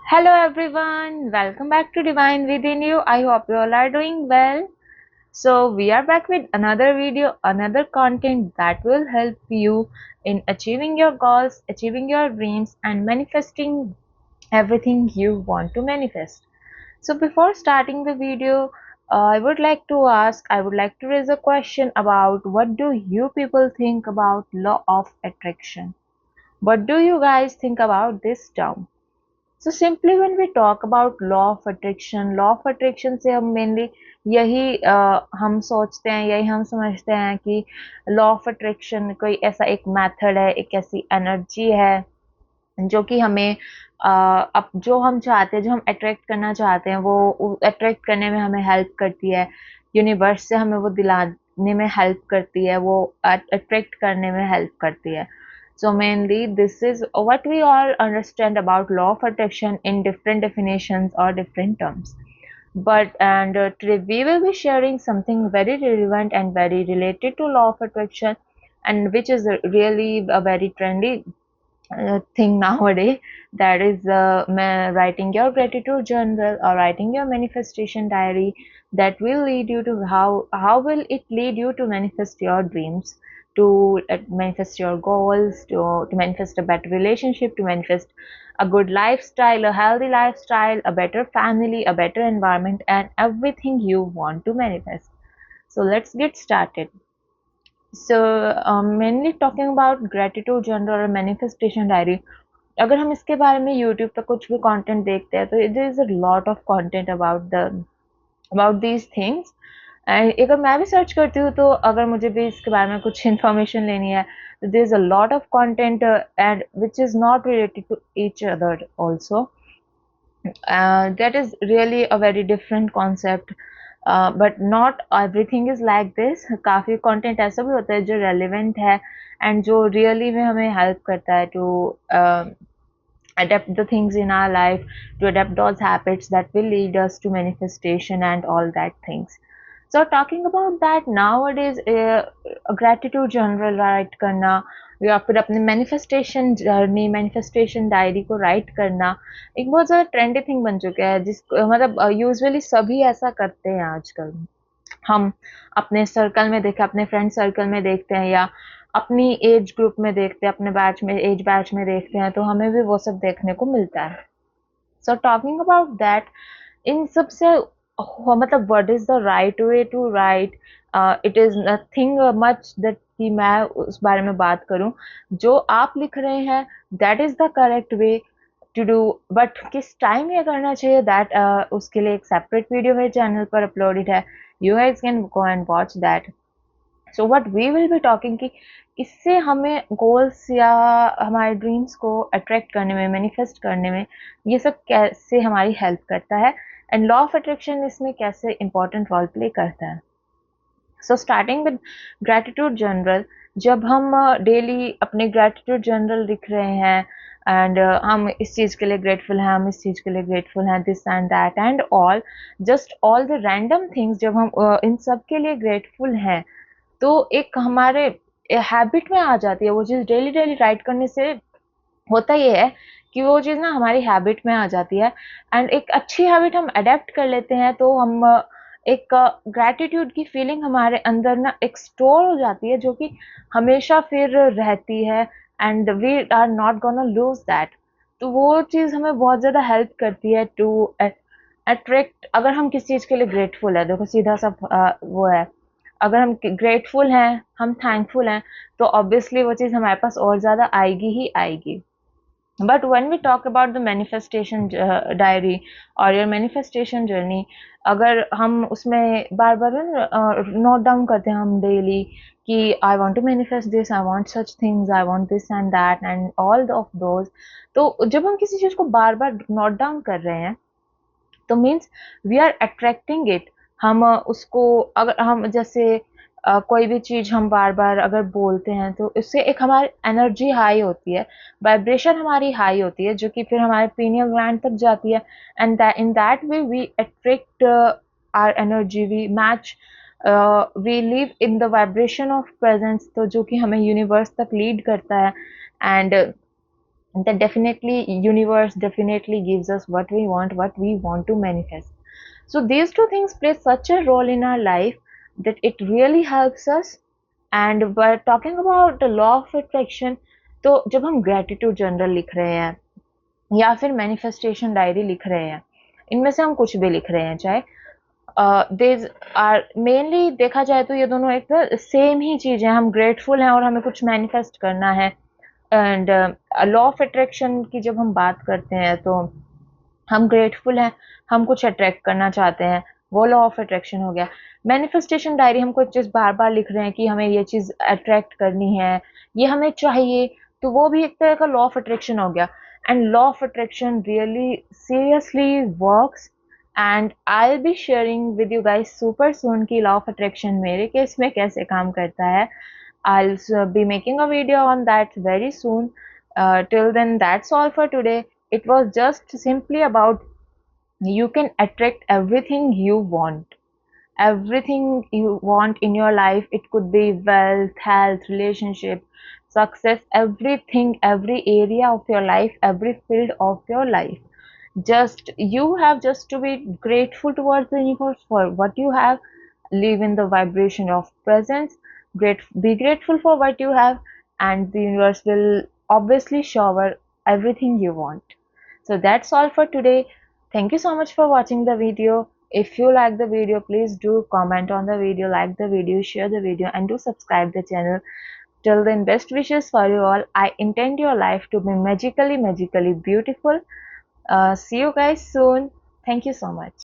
Hello everyone, welcome back to Divine Within You. I hope you all are doing well. So, we are back with another video, another content that will help you in achieving your goals, achieving your dreams, and manifesting everything you want to manifest. So, before starting the video, I would like to raise a question about what do you people think about law of attraction? What do you guys think about this term? So simply when we talk about law of attraction से हम mainly यही हम सोचते हैं, यही हम समझते हैं कि लॉ ऑफ अट्रैक्शन कोई ऐसा एक मेथड है, एक ऐसी एनर्जी है जो कि हमें अब जो हम चाहते हैं, जो हम अट्रैक्ट करना चाहते हैं, वो अट्रैक्ट करने में हमें हेल्प करती है। यूनिवर्स से हमें वो दिलाने में हेल्प करती है, वो अट्रैक्ट करने में हेल्प करती है। So mainly this is what we all understand about law of attraction in different definitions or different terms. But today we will be sharing something very relevant and very related to law of attraction, and which is really a very trendy thing nowadays, that is writing your gratitude journal or writing your manifestation diary. That will lead you to how will it lead you to manifest your dreams, to manifest your goals, to manifest a better relationship, to manifest a good lifestyle, a healthy lifestyle, a better family, a better environment, and everything you want to manifest. So let's get started. So mainly talking about gratitude journal और manifestation diary, अगर हम इसके बारे में YouTube पे कुछ भी content देखते हैं तो there is a lot of content about these things. And अगर मैं भी सर्च करती हूँ तो अगर मुझे भी इसके बारे में कुछ इन्फॉर्मेशन लेनी है तो there is a lot of content and which is not related to each other also. That is really a very different concept, but not everything is like this. काफ़ी content ऐसा भी होता है जो relevant है and जो really में हमें help करता है to adapt the things in our life, to adapt those habits that will lead us to manifestation and all that things. So talking about that, nowadays a gratitude journal write करना या फिर अपने manifestation journey, manifestation diary को right करना एक बहुत ज़्यादा trendy thing बन चुका है, जिस मतलब यूजुअली सभी ऐसा करते हैं आजकल। हम अपने सर्कल में देखें, अपने फ्रेंड सर्कल में देखते हैं या अपनी एज ग्रुप में देखते हैं, अपने बैच में एज बैच में देखते हैं, तो हमें भी वो सब देखने को मिलता है। सो टॉकिंग अबाउट दैट, इन सब से मतलब what is the right way to write, it is nothing much that कि मैं उस बारे में बात करूँ। जो आप लिख रहे हैं that is the correct way to do, but किस टाइम ये करना चाहिए दैट उसके लिए एक सेपरेट वीडियो मेरे चैनल पर अपलोडेड है। You guys can go and watch that. So what we will be talking कि इससे हमें गोल्स या हमारे ड्रीम्स को अट्रैक्ट करने में, मैनिफेस्ट करने में ये सब कैसे हमारी हेल्प करता है एंड लॉ ऑफ अट्रैक्शन इसमें कैसे इंपॉर्टेंट रोल प्ले करता है। So starting with gratitude general, जब हम डेली अपने ग्रैटिट्यूड जनरल लिख रहे हैं एंड हम इस चीज़ के लिए ग्रेटफुल हैं, हम इस चीज़ के लिए ग्रेटफुल हैं, this and that and all, just all the random things, जब हम इन सब के लिए ग्रेटफुल हैं तो एक हमारे हैबिट में आ जाती है वो चीज़। डेली डेली राइट करने से होता ये है कि वो चीज़ ना हमारी हैबिट में आ जाती है एंड एक अच्छी हैबिट हम अडेप्ट कर लेते हैं, तो हम एक ग्रैटिट्यूड की फीलिंग हमारे अंदर ना एक स्टोर हो जाती है जो कि हमेशा फिर रहती है and we are not gonna lose that. तो वो चीज़ हमें बहुत ज़्यादा हेल्प करती है टू अट्रैक्ट। अगर हम किसी चीज़ के लिए ग्रेटफुल है, देखो सीधा सा वो है, अगर हम ग्रेटफुल हैं, हम थैंकफुल हैं, तो ऑब्वियसली वो चीज़ हमारे पास और ज़्यादा आएगी ही आएगी। But when we talk about the manifestation diary और योर मैनिफेस्टेशन जर्नी, अगर हम उसमें बार-बार नोट डाउन करते हैं हम डेली कि I want to manifest this, I want such things, I want this and that and all of those. तो जब हम किसी चीज़ को बार-बार नोट डाउन कर रहे हैं तो means we are attracting it. हम उसको अगर हम जैसे कोई भी चीज़ हम बार-बार अगर बोलते हैं तो इससे एक हमारी एनर्जी हाई होती है, वाइब्रेशन हमारी हाई होती है जो कि फिर हमारे पीनियल ग्लैंड तक जाती है and in that way we attract our energy, we match, we live in the vibration of presence, तो जो कि हमें यूनिवर्स तक लीड करता है and that definitely universe definitely gives us what we want to manifest. So these two things play such a role in our life that it really helps us. And by talking about the law of attraction, तो जब हम gratitude journal लिख रहे हैं या फिर manifestation diary लिख रहे हैं, इनमें से हम कुछ भी लिख रहे हैं, चाहे देज आर मेनली देखा जाए तो ये दोनों एक सेम ही चीज है। हम ग्रेटफुल हैं और हमें कुछ मैनिफेस्ट करना है। एंड लॉ ऑफ अट्रैक्शन की जब हम बात करते हैं तो हम ग्रेटफुल हैं, हम कुछ अट्रैक्ट करना चाहते हैं, वो लॉ ऑफ अट्रैक्शन हो गया। मैनिफेस्टेशन डायरी हम कोई चीज़ बार-बार लिख रहे हैं कि हमें ये चीज़ अट्रैक्ट करनी है, ये हमें चाहिए, तो वो भी एक तरह का लॉ ऑफ अट्रैक्शन हो गया। And law of attraction really seriously works and I will be sharing with you guys super soon कि लॉ ऑफ अट्रैक्शन मेरे केस में कैसे काम करता है। I'll be making a video on that very soon. Till then, that's all for today. It was just simply about you can attract everything you want in your life. It could be wealth, health, relationship, success, everything, every area of your life, every field of your life. Just you have just to be grateful towards the universe for what you have. Live in the vibration of presence. Be grateful for what you have, and the universe will obviously shower everything you want. So that's all for today. Thank you so much for watching the video. If you like the video, please do comment on the video, like the video, share the video, and do subscribe the channel. Till then, best wishes for you all. I intend your life to be magically, magically beautiful. See you guys soon. Thank you so much.